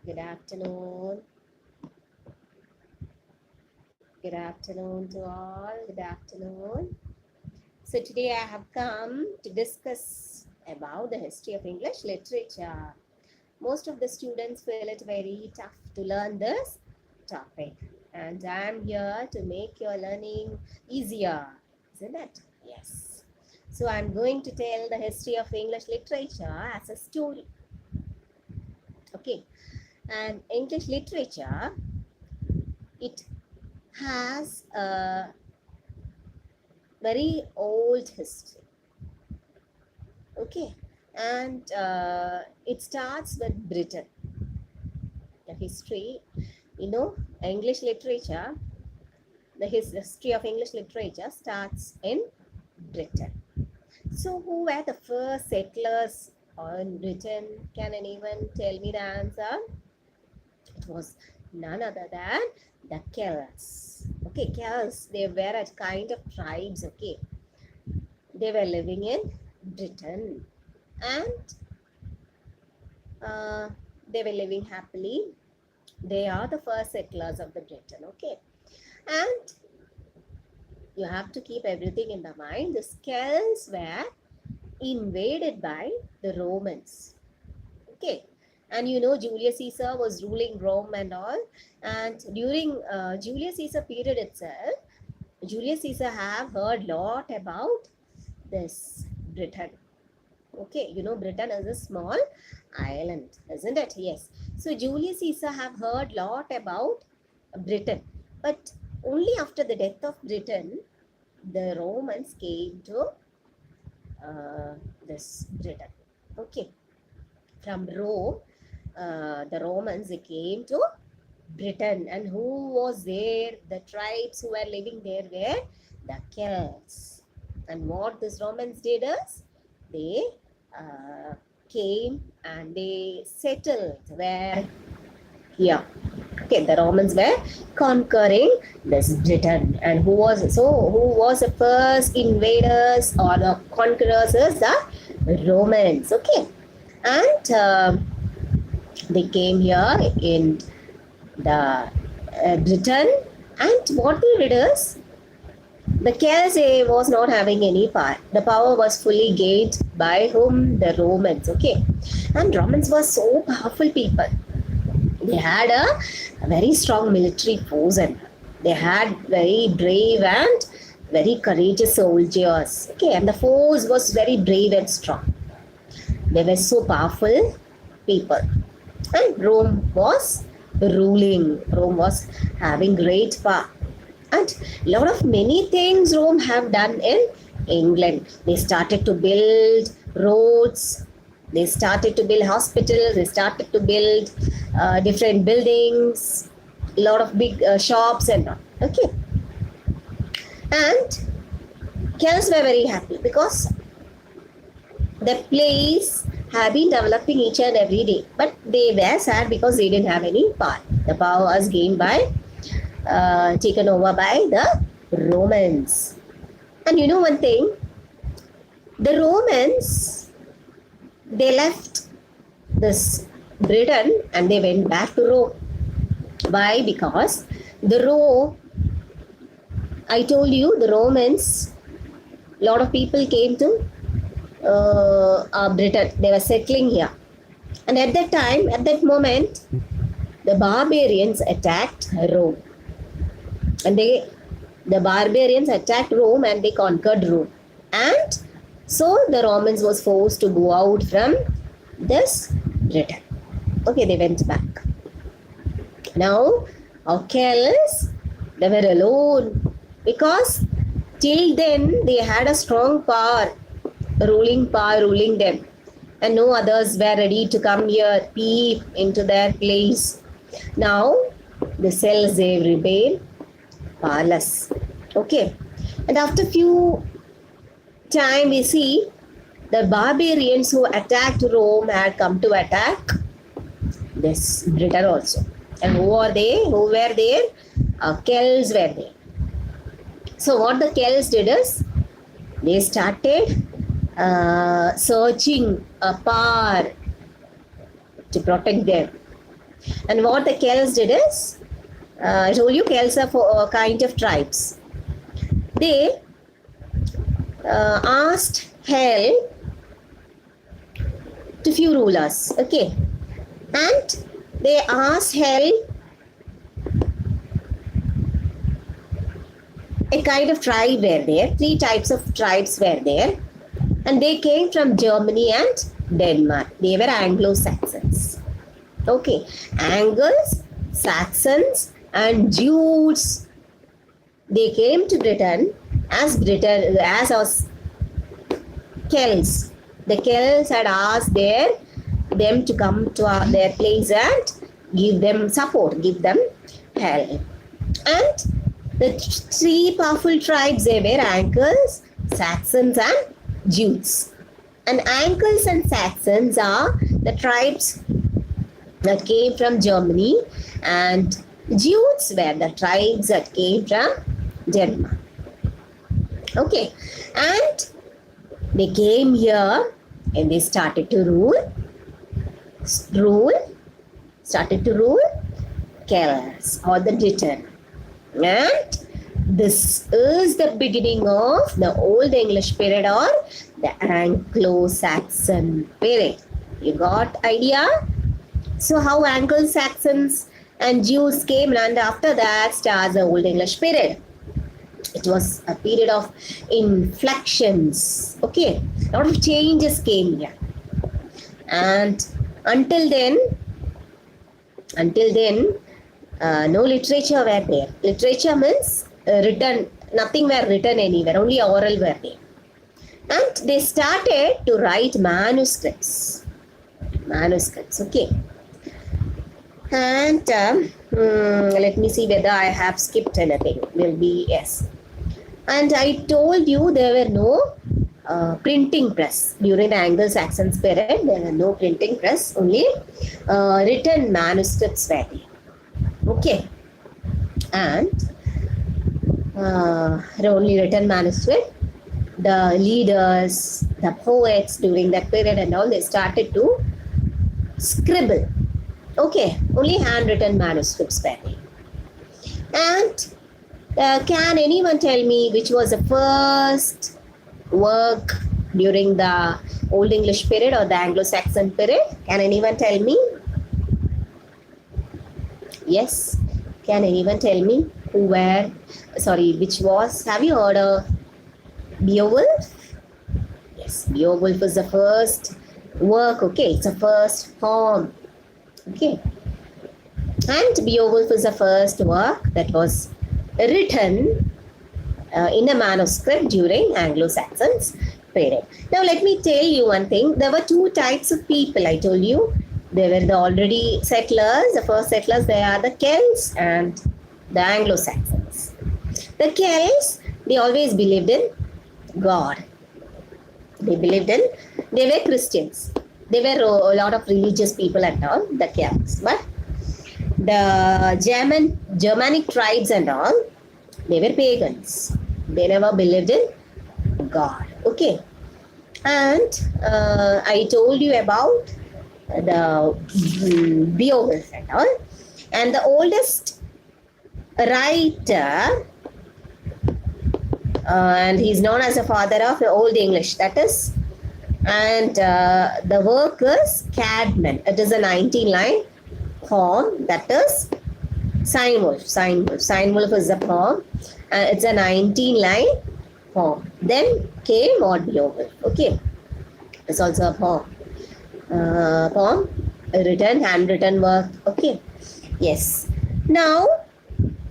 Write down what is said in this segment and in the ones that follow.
Good afternoon. Good afternoon to all. Good afternoon. So today I have come to discuss about the history of English literature. Most of the students feel it very tough to learn this topic, and I'm here to make your learning easier, isn't it? Yes. So I'm going to tell the history of English literature as a story. Okay. And English literature, it has a very old history. Okay. And it starts with Britain. The history, English literature, the history of English literature starts in Britain. So who were the first settlers in Britain? Can anyone tell me the answer? It was none other than the Celts. Okay, Celts, they were a kind of tribes, okay. They were living in Britain and they were living happily. They are the first settlers of the Britain, okay. And you have to keep everything in the mind. The Celts were invaded by the Romans, okay. And Julius Caesar was ruling Rome and all. And during Julius Caesar period itself, Julius Caesar have heard lot about this Britain. Okay, Britain is a small island, isn't it? Yes. So Julius Caesar have heard lot about Britain. But only after the death of Britain, the Romans came to this Britain. Okay. From Rome, the Romans, they came to Britain. And who was there? The tribes who were living there were the Celts. And what these Romans did is, they came and they settled where? Here. Okay, the Romans were conquering this Britain. And who was the first invaders or the conquerors? Is the Romans. Okay. And they came here in the Britain, and what they did is, the Celts was not having any power. The power was fully gained by whom? The Romans. Okay, and Romans were so powerful people. They had a very strong military force, and they had very brave and very courageous soldiers. Okay, and the force was very brave and strong. They were so powerful people. And Rome was ruling. Rome was having great power. And a lot of many things Rome have done in England. They started to build roads. They started to build hospitals. They started to build different buildings. A lot of big shops and all. Okay. And Celts were very happy because the place have been developing each and every day, but they were sad because they didn't have any power. The power was gained by, taken over by the Romans. And you know one thing, the Romans, they left this Britain and they went back to Rome. Why? Because the Rome, I told you, the Romans, a lot of people came to Britain. They were settling here, and at that time, at that moment, the barbarians attacked Rome, and the barbarians attacked Rome and they conquered Rome, and so the Romans was forced to go out from this Britain. Okay, they went back. Now, Celts, they were alone because till then they had a strong power ruling them, and no others were ready to come here, peep into their place. Now the Celts, they remain powerless. Okay, and after few time we see the barbarians who attacked Rome had come to attack this Britain also. And who are they? Who were there? Celts were there. So what the Celts did is, they started searching a power to protect them. And what the Celts did is, I told you Celts are a kind of tribes. They asked help to few rulers, okay, and they asked help a kind of tribe were there. 3 types of tribes were there, and they came from Germany and Denmark. They were Anglo-Saxons. Okay, Angles, Saxons, and Jutes. They came to Britain as us Celts. The Celts had asked them to come to their place and give them support, give them help. And the 3 powerful tribes, they were Angles, Saxons, and Jutes. And Angles and Saxons are the tribes that came from Germany, and Jutes were the tribes that came from Denmark. Okay, and they came here and they started to rule Celts or the Britain. And this is the beginning of the Old English period or the Anglo-Saxon period. You got idea? So how Anglo-Saxons and Jews came, and after that starts the Old English period. It was a period of inflections. Okay, a lot of changes came here. And until then, no literature were there. Literature means written, nothing were written anywhere, only oral were there. And they started to write manuscripts, okay. And let me see whether I have skipped anything. Will be yes. And I told you there were no printing press during the Anglo-Saxon period. There were no printing press, only written manuscripts were there. Okay, and only written manuscript. The leaders, the poets during that period and all, they started to scribble. Okay, only handwritten manuscripts were there. And can anyone tell me which was the first work during the Old English period or the Anglo-Saxon period? Can anyone tell me? Yes. Can anyone tell me which was? Have you heard of Beowulf? Yes, Beowulf was the first work. Okay, it's the first form. Okay, and Beowulf is the first work that was written in a manuscript during Anglo-Saxons period. Now let me tell you one thing. There were 2 types of people. I told you they were the already settlers. The first settlers, they are the Celts and the Anglo-Saxons. The Celts, they always believed in God. They were Christians. They were a lot of religious people and all, the Celts. But the Germanic tribes and all, they were pagans. They never believed in God. Okay. And I told you about the Beowulf and all. And the oldest writer, and he's known as the father of Old English, that is, and the work is Cadman. It is a 19-line poem, that is Cynewulf. Cynewulf is the poem, and it's a 19-line poem. Then came Lord Beowulf. Okay, it's also a poem. Handwritten work. Okay, yes. Now,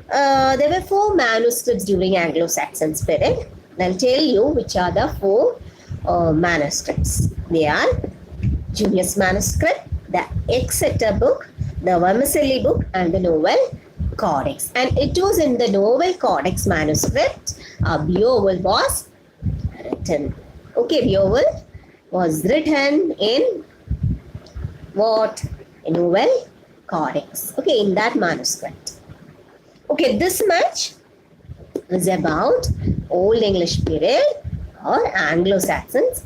there were 4 manuscripts during Anglo-Saxon period. I'll tell you which are the 4 manuscripts. They are Junius manuscript, the Exeter book, the Vermicelli book, and the Novel Codex. And it was in the Novel Codex manuscript Beowulf was written. Okay, Beowulf was written in what? In Novel Codex. Okay, in that manuscript. Okay, this much is about Old English period or Anglo-Saxons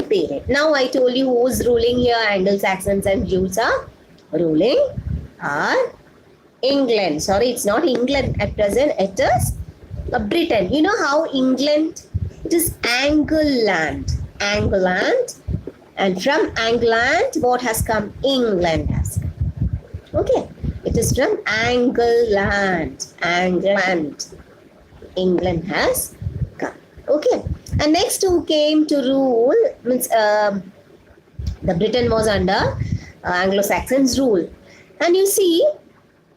period. Now I told you who's ruling here. Anglo-Saxons and Jews are ruling. or England. Sorry, it's not England at present. It is Britain. You know how England? It is Angleland. Angleland. And from England, what has come? England has come. Okay. It is from England. England. England has come. Okay. And next who came to rule means the Britain was under Anglo-Saxons rule. And you see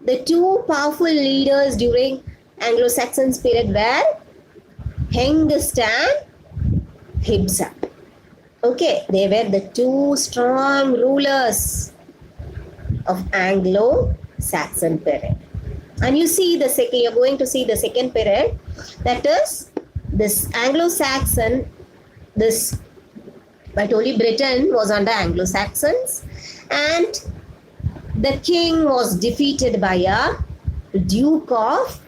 the two powerful leaders during Anglo-Saxons period were Hengist and Hibsa. Okay, they were the two strong rulers of Anglo-Saxon period. And you see the second, you're going to see the second period, that is this Anglo-Saxon, this, I told you Britain was under Anglo-Saxons, and the king was defeated by a Duke of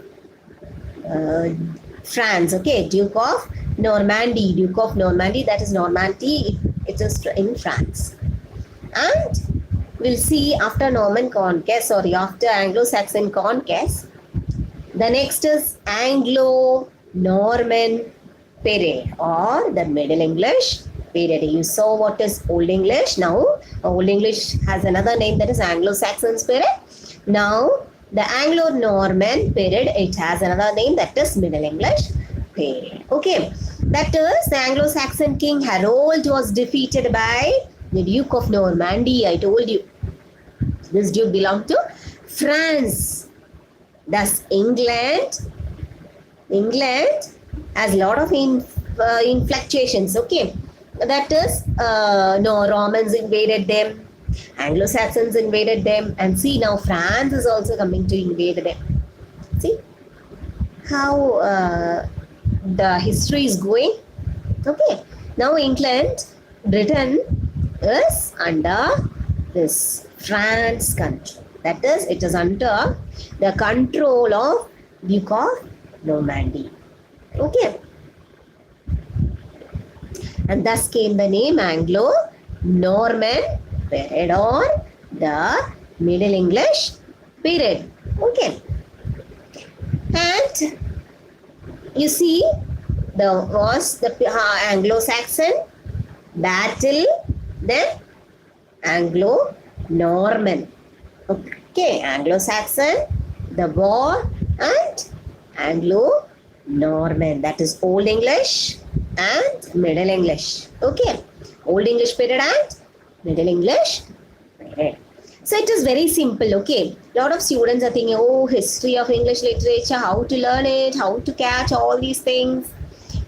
France, okay, Duke of Normandy, Duke of Normandy, that is Normandy, it is in France. And we'll see after Norman conquest, sorry, after Anglo-Saxon conquest, the next is Anglo-Norman period or the Middle English period. You saw what is Old English. Now, Old English has another name, that is Anglo-Saxons period. Now, the Anglo-Norman period, it has another name, that is Middle English period. Okay, that is the Anglo-Saxon king Harold was defeated by the Duke of Normandy. I told you this duke belonged to France. Thus, England has a lot of fluctuations. Okay, that is no, Romans invaded them, Anglo-Saxons invaded them, and see now France is also coming to invade them. See how the history is going. Okay, now England, Britain is under this France country. That is, it is under the control of Duke of Normandy. Okay, and thus came the name Anglo-Norman period or the Middle English period. Okay, and you see there was the Anglo-Saxon battle, then Anglo-Norman. Okay, Anglo-Saxon, the war, and Anglo-Norman. That is Old English and Middle English. Okay, Old English period and Middle English period. So it is very simple. Okay, a lot of students are thinking, oh, history of English literature, how to learn it, how to catch all these things.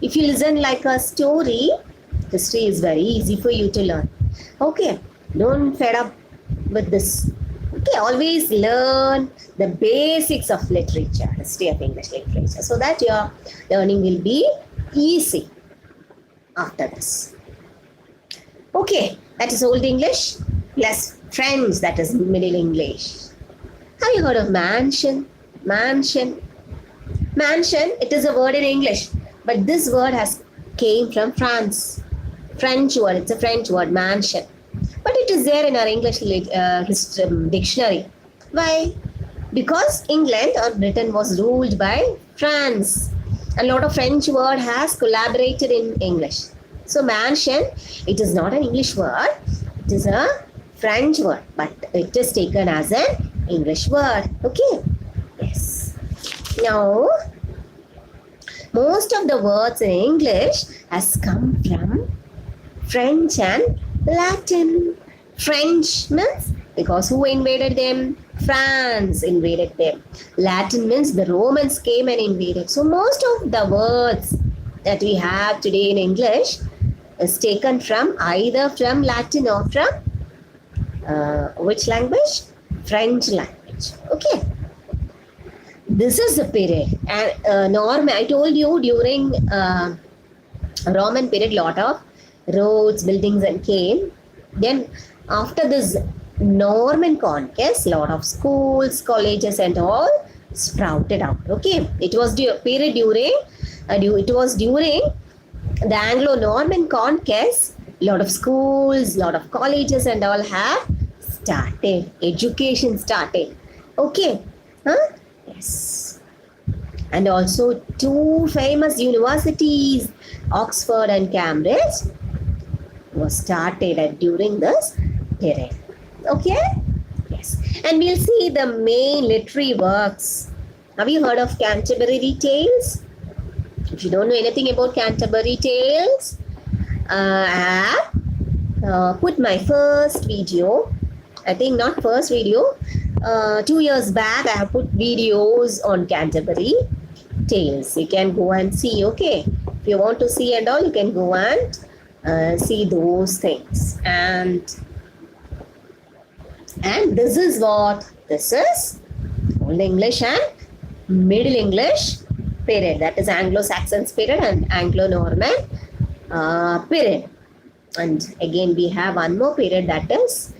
If you listen like a story, history is very easy for you to learn. Okay, don't fed up with this. Okay, always learn the basics of literature, history of English literature, so that your learning will be easy after this. Okay, that is Old English plus French, that is Middle English. Have you heard of mansion? Mansion. Mansion, it is a word in English, but this word has came from France. French word, it's a French word, mansion. But it is there in our English dictionary. Why? Because England or Britain was ruled by France. A lot of French word has collaborated in English. So mansion, it is not an English word. It is a French word, but it is taken as an English word. Okay? Yes. Now, most of the words in English has come from French and Latin. French means because who invaded them? France invaded them. Latin means the Romans came and invaded. So most of the words that we have today in English is taken from either from Latin or from which language? French language. Okay. This is the period. And Norman, I told you during Roman period, lot of roads, buildings and came. Then after this Norman conquest, lot of schools, colleges and all sprouted out. Okay, it was period during it was during the Anglo-Norman conquest. Lot of schools, lot of colleges and all have started. Education started. Okay. Huh? Yes. And also two famous universities, Oxford and Cambridge, was started at during this period. Okay? Yes. And we'll see the main literary works. Have you heard of Canterbury Tales? If you don't know anything about Canterbury Tales, I have put my first video. I think not first video. 2 years back, I have put videos on Canterbury Tales. You can go and see. Okay, if you want to see and all, you can go and see those things. And this is what this is: Old English and Middle English period. That is Anglo-Saxons period and Anglo-Norman period. And again, we have one more period, that is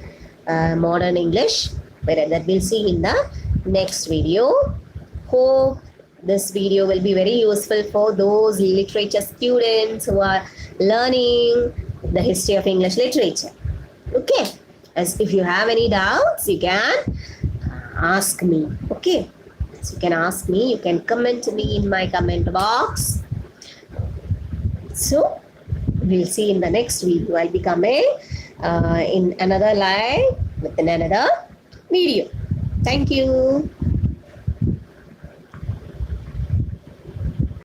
modern English period, that we'll see in the next video. Hope this video will be very useful for those literature students who are learning the history of English literature. Okay, as if you have any doubts, you can ask me. Okay, so you can ask me, you can comment me in my comment box. So we'll see in the next video. I'll be coming in another live with another video. Thank you.